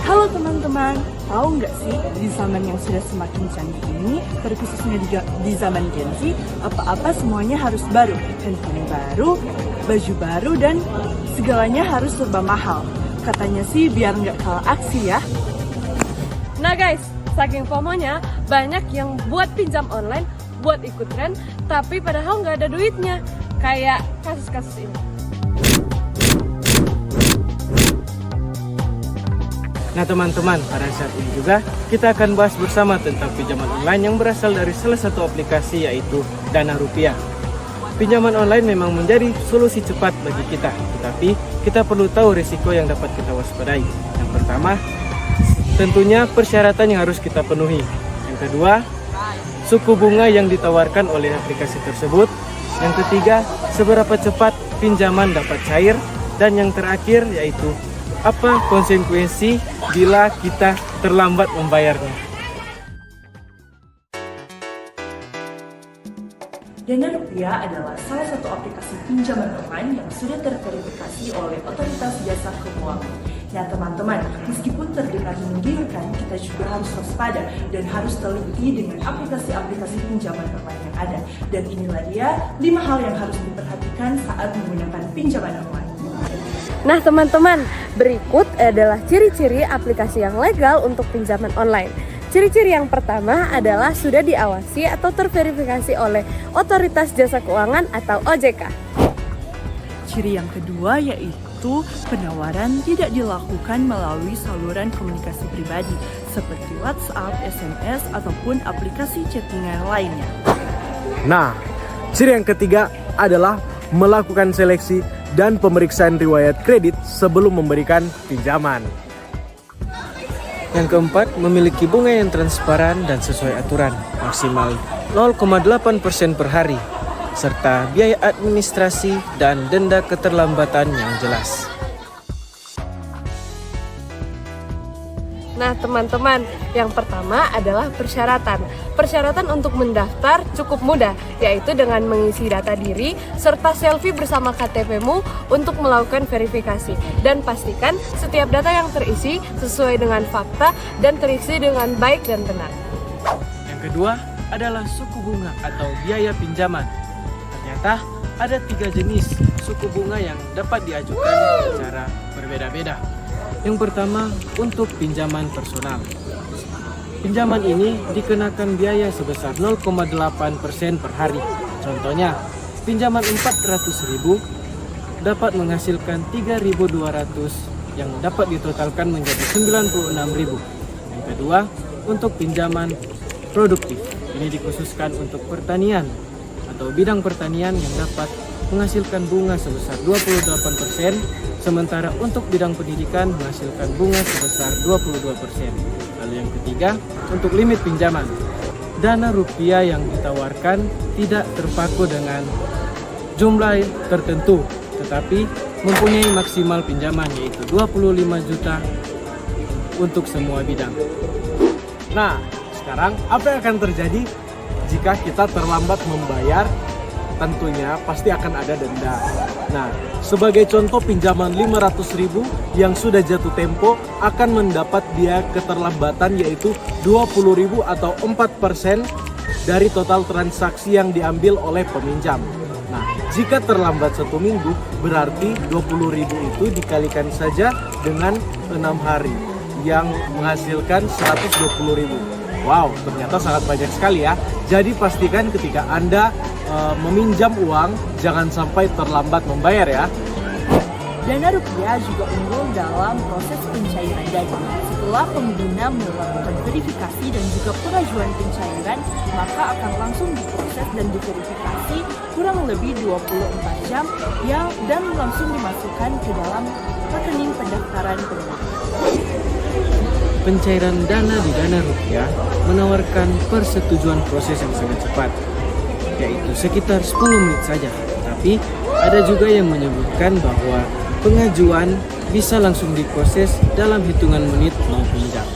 Halo teman-teman, tahu nggak sih di zaman yang sudah semakin canggih ini, terkhususnya di zaman Gen Z, apa-apa semuanya harus baru. Handphone baru, baju baru, dan segalanya harus serba mahal. Katanya sih biar nggak kalah aksi ya. Nah guys, saking FOMO-nya, banyak yang buat pinjam online, buat ikut tren, tapi padahal nggak ada duitnya. Kayak kasus-kasus ini. Nah teman-teman, pada saat ini juga kita akan bahas bersama tentang pinjaman online yang berasal dari salah satu aplikasi, yaitu Dana Rupiah. Pinjaman online memang menjadi solusi cepat bagi kita, tetapi kita perlu tahu risiko yang dapat kita waspadai. Yang pertama, tentunya persyaratan yang harus kita penuhi. Yang kedua, suku bunga yang ditawarkan oleh aplikasi tersebut. Yang ketiga, seberapa cepat pinjaman dapat cair. Dan yang terakhir yaitu apa konsekuensi bila kita terlambat membayarnya. Dana Rupiah adalah salah satu aplikasi pinjaman online yang sudah terverifikasi oleh Otoritas Jasa Keuangan. Nah teman-teman, meskipun terdengar menggiurkan, kita juga harus waspada dan harus teliti dengan aplikasi-aplikasi pinjaman online yang ada. Dan inilah dia 5 hal yang harus diperhatikan saat menggunakan pinjaman online. Nah teman-teman, berikut adalah ciri-ciri aplikasi yang legal untuk pinjaman online. Ciri-ciri yang pertama adalah sudah diawasi atau terverifikasi oleh Otoritas Jasa Keuangan atau OJK. Ciri yang kedua yaitu penawaran tidak dilakukan melalui saluran komunikasi pribadi seperti WhatsApp, SMS, ataupun aplikasi chattingan lainnya. Nah, ciri yang ketiga adalah melakukan seleksi dan pemeriksaan riwayat kredit sebelum memberikan pinjaman. Yang keempat, memiliki bunga yang transparan dan sesuai aturan, maksimal 0,8% per hari, serta biaya administrasi dan denda keterlambatan yang jelas. Nah teman-teman, yang pertama adalah persyaratan. Persyaratan untuk mendaftar cukup mudah, yaitu dengan mengisi data diri serta selfie bersama KTP-mu untuk melakukan verifikasi. Dan pastikan setiap data yang terisi sesuai dengan fakta dan terisi dengan baik dan benar. Yang kedua adalah suku bunga atau biaya pinjaman. Ternyata ada 3 jenis suku bunga yang dapat diajukan secara berbeda-beda. Yang pertama, untuk pinjaman personal. Pinjaman ini dikenakan biaya sebesar 0,8% per hari. Contohnya, pinjaman 400.000 dapat menghasilkan 3.200 yang dapat ditotalkan menjadi 96.000. Yang kedua, untuk pinjaman produktif. Ini dikhususkan untuk pertanian atau bidang pertanian yang dapat menghasilkan bunga sebesar 28%, sementara untuk bidang pendidikan menghasilkan bunga sebesar 22%. Lalu yang ketiga, untuk limit pinjaman. Dana Rupiah yang ditawarkan tidak terpaku dengan jumlah tertentu, tetapi mempunyai maksimal pinjaman yaitu 25 juta untuk semua bidang. Nah, sekarang apa yang akan terjadi jika kita terlambat membayar? Tentunya pasti akan ada denda. Nah, sebagai contoh pinjaman 500.000 yang sudah jatuh tempo akan mendapat biaya keterlambatan yaitu 20.000 atau 4% dari total transaksi yang diambil oleh peminjam. Nah, jika terlambat 1 minggu berarti 20.000 itu dikalikan saja dengan 6 hari yang menghasilkan 120.000. Wow, ternyata sangat banyak sekali ya. Jadi pastikan ketika Anda meminjam uang, jangan sampai terlambat membayar ya. Dana Rupiah juga unggul dalam proses pencairan dana. Setelah pengguna melakukan verifikasi dan juga pengajuan pencairan, maka akan langsung diproses dan diverifikasi kurang lebih 24 jam dan langsung dimasukkan ke dalam rekening pendaftaran penerima. Pencairan dana di Dana Rupiah menawarkan persetujuan proses yang sangat cepat, yaitu sekitar 10 menit saja. Tapi ada juga yang menyebutkan bahwa pengajuan bisa langsung diproses dalam hitungan menit maupun jam.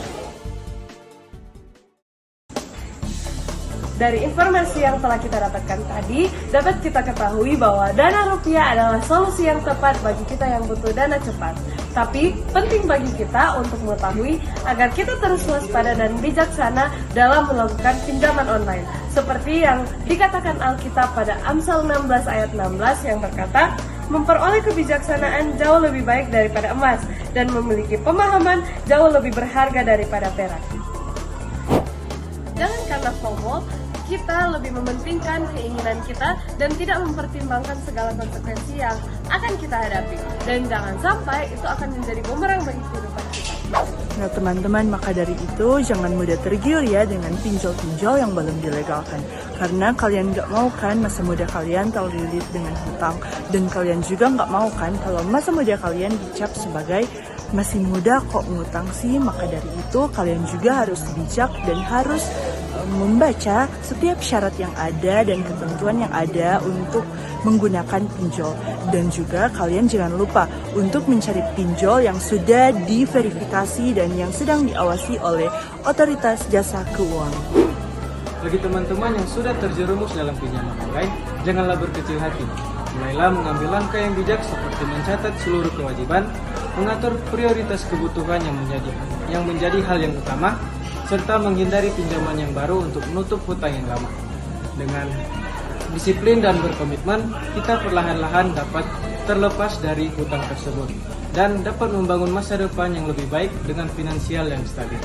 Dari informasi yang telah kita dapatkan tadi, dapat kita ketahui bahwa dana rupiah adalah solusi yang tepat bagi kita yang butuh dana cepat. Tapi, penting bagi kita untuk mengetahui agar kita terus waspada dan bijaksana dalam melakukan pinjaman online. Seperti yang dikatakan Alkitab pada Amsal 16 ayat 16 yang berkata, memperoleh kebijaksanaan jauh lebih baik daripada emas, dan memiliki pemahaman jauh lebih berharga daripada perak. Jangan karena FOMO, kita lebih mementingkan keinginan kita dan tidak mempertimbangkan segala konsekuensi yang akan kita hadapi. Dan jangan sampai itu akan menjadi bumerang bagi kehidupan kita. Nah teman-teman, maka dari itu jangan mudah tergiur ya dengan pinjol-pinjol yang belum dilegalkan. Karena kalian gak mau kan masa muda kalian terlilit dengan hutang. Dan kalian juga gak mau kan kalau masa muda kalian dicap sebagai masih muda kok ngutang sih. Maka dari itu kalian juga harus bijak dan harus membaca setiap syarat yang ada dan ketentuan yang ada untuk menggunakan pinjol. Dan juga kalian jangan lupa untuk mencari pinjol yang sudah diverifikasi dan yang sedang diawasi oleh otoritas jasa keuangan. Bagi teman-teman yang sudah terjerumus dalam pinjaman online, janganlah berkecil hati. Mulailah mengambil langkah yang bijak seperti mencatat seluruh kewajiban, mengatur prioritas kebutuhan yang menjadi hal yang utama, serta menghindari pinjaman yang baru untuk menutup hutang yang lama. Dengan disiplin dan berkomitmen, kita perlahan-lahan dapat terlepas dari hutang tersebut dan dapat membangun masa depan yang lebih baik dengan finansial yang stabil.